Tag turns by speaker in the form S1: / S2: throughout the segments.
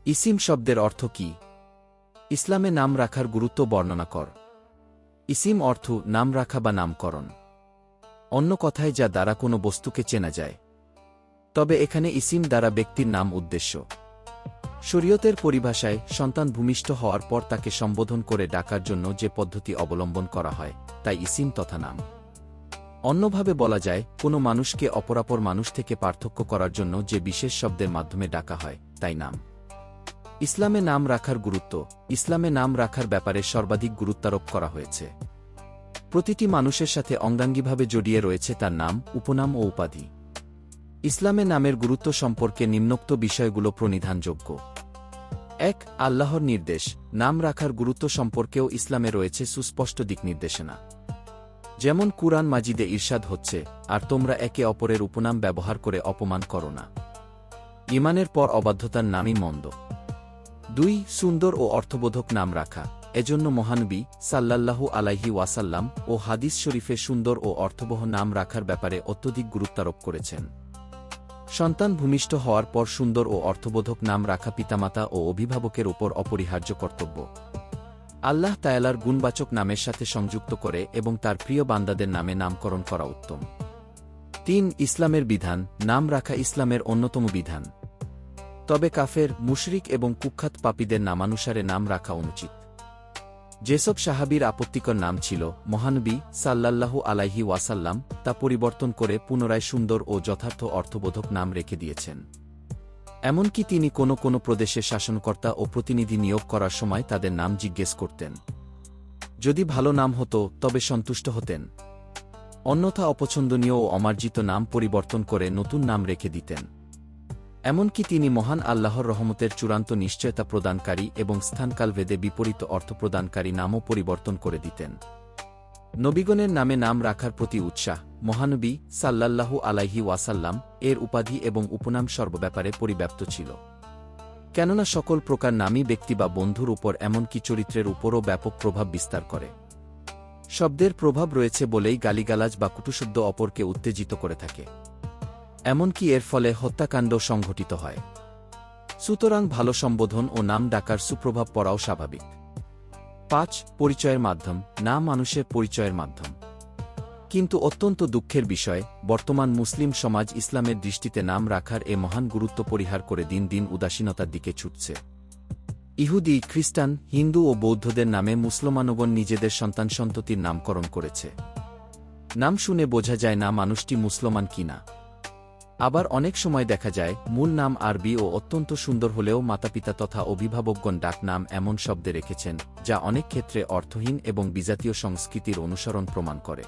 S1: ESIM শব্দের অর্থ কি? ইসলামে নাম রাখার গুরুত্ব বর্ণনা কর। ইসিম অর্থ নাম রাখা বা নামকরণ। অন্য কথায় যা দ্বারা কোনো বস্তুকে চেনা যায়। তবে এখানে ইসিম দ্বারা ব্যক্তির নাম উদ্দেশ্য। শরীয়তের পরিভাষায় সন্তান ভূমিষ্ঠ হওয়ার পর তাকে সম্বোধন করে ডাকার জন্য যে পদ্ধতি অবলম্বন করা হয় তাই ইসিম তথা নাম। অন্যভাবে বলা যায়, কোনো মানুষকে অপরাপর মানুষ থেকে পার্থক্য করার জন্য যে বিশেষ শব্দের মাধ্যমে ডাকা হয় তাই নাম। ইসলামে নাম রাখার গুরুত্ব। ইসলামে নাম রাখার ব্যাপারে সর্বাধিক গুরুত্বারোপ করা হয়েছে। প্রতিটি মানুষের সাথে অঙ্গাঙ্গিভাবে জড়িয়ে রয়েছে তার নাম, উপনাম ও উপাধি। ইসলামে নামের গুরুত্ব সম্পর্কে নিম্নোক্ত বিষয়গুলো প্রণিধানযোগ্য। ১. আল্লাহর নির্দেশ। নাম রাখার গুরুত্ব সম্পর্কেও ইসলামে রয়েছে সুস্পষ্ট দিকনির্দেশনা। যেমন কুরআন মাজিদে ইরশাদ হচ্ছে, আর তোমরা একে অপরের উপনাম ব্যবহার করে অপমান করো না। ঈমানের পর অবাধ্যতার নামই মন্দ। ২. সুন্দর ও অর্থবোধক নাম রাখা। এজন্য মহানবী সাল্লাল্লাহু আলাইহি ওয়াসাল্লাম ও হাদিস শরীফে সুন্দর ও অর্থবহ নাম রাখার ব্যাপারে অত্যধিক গুরুত্বারোপ করেছেন। সন্তান ভূমিষ্ঠ হওয়ার পর সুন্দর ও অর্থবোধক নাম রাখা পিতামাতা ও অভিভাবকের উপর অপরিহার্য কর্তব্য। আল্লাহ তায়ালার গুণবাচক নামের সাথে সংযুক্ত করে এবং তার প্রিয় বান্দাদের নামে নামকরণ করা উত্তম। ৩. ইসলামের বিধান। নাম রাখা ইসলামের অন্যতম বিধান। তবে কাফের, মুশরিক এবং কুখ্যাত পাপীদের নামানুসারে নাম রাখা অনুচিত। যেসব সাহাবীর আপত্তিকর নাম ছিল, মহানবী সাল্লাল্লাহু আলাইহি ওয়াসাল্লাম তা পরিবর্তন করে পুনরায় সুন্দর ও যথার্থ অর্থবোধক নাম রেখে দিয়েছেন। এমনকি তিনি কোনো প্রদেশের শাসনকর্তা ও প্রতিনিধি নিয়োগ করার সময় তাদের নাম জিজ্ঞেস করতেন। যদি ভালো নাম হতো তবে সন্তুষ্ট হতেন, অন্যথা অপছন্দনীয় ও অমার্জিত নাম পরিবর্তন করে নতুন নাম রেখে দিতেন। এমনকি তিনি মহান আল্লাহর রহমতের চূড়ান্ত নিশ্চয়তা প্রদানকারী এবং স্থানকালভেদে বিপরীত অর্থ প্রদানকারী নামও পরিবর্তন করে দিতেন। নবীগণের নামে নাম রাখার প্রতি উৎসাহ। মহানবী সাল্লাল্লাহু আলাইহি ওয়াসাল্লাম এর উপাধি এবং উপনাম সর্বব্যাপারে পরিব্যাপ্ত ছিল। কেননা সকল প্রকার নামই ব্যক্তি বা বন্ধুর উপর এমনকি চরিত্রের উপরও ব্যাপক প্রভাব বিস্তার করে। শব্দের প্রভাব রয়েছে বলেই গালিগালাজ বা কুটুশব্দ অপরকে উত্তেজিত করে থাকে। এমনকি এর ফলে হত্যাকাণ্ড সংঘটিত হয়। সুতরাং ভালো সম্বোধন ও নাম ডাকার সুপ্রভাব পড়াও স্বাভাবিক। ৫. পরিচয়ের মাধ্যম। নাম মানুষের পরিচয়ের মাধ্যম। কিন্তু অত্যন্ত দুঃখের বিষয়, বর্তমান মুসলিম সমাজ ইসলামের দৃষ্টিতে নাম রাখার এ মহান গুরুত্ব পরিহার করে দিন দিন উদাসীনতার দিকে ছুটছে। ইহুদি, খ্রিস্টান, হিন্দু ও বৌদ্ধদের নামে মুসলমানগণ নিজেদের সন্তান-সন্ততির নামকরণ করেছে। নাম শুনে বোঝা যায় না মানুষটি মুসলমান কিনা। আবার অনেক সময় দেখা যায় মূল নাম আরবি ও অত্যন্ত সুন্দর হলেও মাতাপিতা তথা অভিভাবকগণ ডাক নাম এমন শব্দে রেখেছেন যা অনেক ক্ষেত্রে অর্থহীন এবং বিজাতীয় সংস্কৃতির অনুসরণ প্রমাণ করে।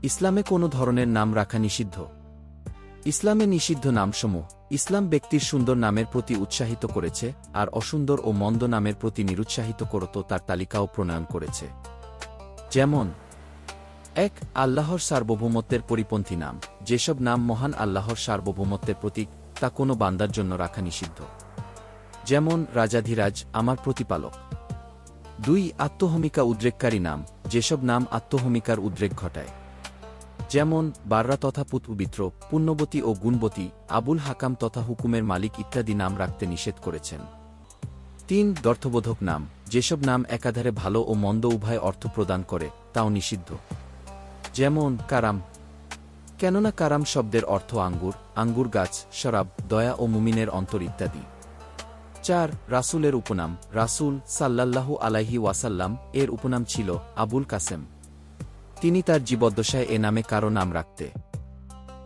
S1: ইসলামে কোনো ধরনের নাম রাখা নিষিদ্ধ। ইসলামে নিষিদ্ধ নামসমূহ। ইসলাম ব্যক্তির সুন্দর নামের প্রতি উৎসাহিত করেছে আর অসুন্দর ও মন্দ নামের প্রতি নিরুৎসাহিত করত তার তালিকাও প্রণয়ন করেছে। যেমন ১. আল্লাহর সার্বভৌমত্বের পরিপন্থী নাম। যেসব নাম মহান আল্লাহর সার্বভৌমত্বের প্রতীক তা কোনো বান্দার জন্য রাখা নিষিদ্ধ। যেমন রাজাধিরাজ, আমার প্রতিপালক। ২. আত্মহমিকা উদ্রেককারী নাম। যেসব নাম আত্মহমিকার উদ্রেক ঘটায়। যেমন বাররা তথা পুত্রবিত্র, পুণ্যবতী ও গুণবতী, আবুল হাকাম তথা হুকুমের মালিক ইত্যাদি নাম রাখতে নিষেধ করেছেন। ৩. দ্ব্যর্থবোধক নাম। যেসব নাম একাধারে ভালো ও মন্দ উভয় অর্থ প্রদান করে তাও নিষিদ্ধ। যেমন কারাম। কেননা কারাম শব্দের অর্থ আঙ্গুর, আঙ্গুর গাছ, শরাব, দয়া ও মুমিনের অন্তর ইত্যাদি। ৪. রাসূলের উপনাম। রাসূল সাল্লাল্লাহু আলাইহি ওয়াসাল্লাম এর উপনাম ছিল আবুল কাসেম। তিনি তার জীবদ্দশায় এ নামে কারো নাম রাখতে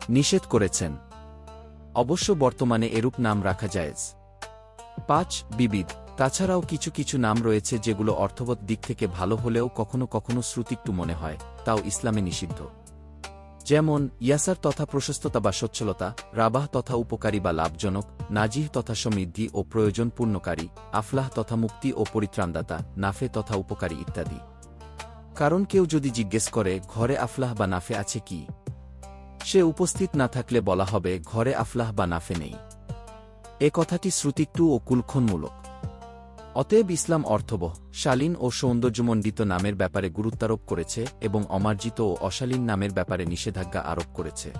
S1: নিষেধ করেছেন। অবশ্য বর্তমানে এরূপ নাম রাখা জায়েজ। ৫. বিবিধ। তাছাড়াও কিছু নাম রয়েছে যেগুলো অর্থগত দিক থেকে ভালো হলেও কখনো শ্রুতিকটু মনে হয়, তাও ইসলামে নিষিদ্ধ। যেমন ইয়াসার তথা প্রশস্ততা বা সচ্ছলতা, রাবাহ তথা উপকারী বা লাভজনক, নাজিহ তথা সমৃদ্ধি ও প্রয়োজন পূর্ণকারী, আফলাহ তথা মুক্তি ও পরিত্রাণদাতা, নাফে তথা উপকারী ইত্যাদি। কারণ কেউ যদি জিজ্ঞেস করে ঘরে আফলাহ বা নাফে আছে কি, সে উপস্থিত না থাকলে বলা হবে ঘরে আফলাহ বা নাফে নেই। এ কথাটি শ্রুতিকটু ও কুলক্ষণমূলক। অতএব ইসলাম অর্থবহ, শালীন ও সৌন্দর্যমণ্ডিত নামের ব্যাপারে গুরুত্বারোপ করেছে এবং অমার্জিত ও অশালীন নামের ব্যাপারে নিষেধাজ্ঞা আরোপ করেছে।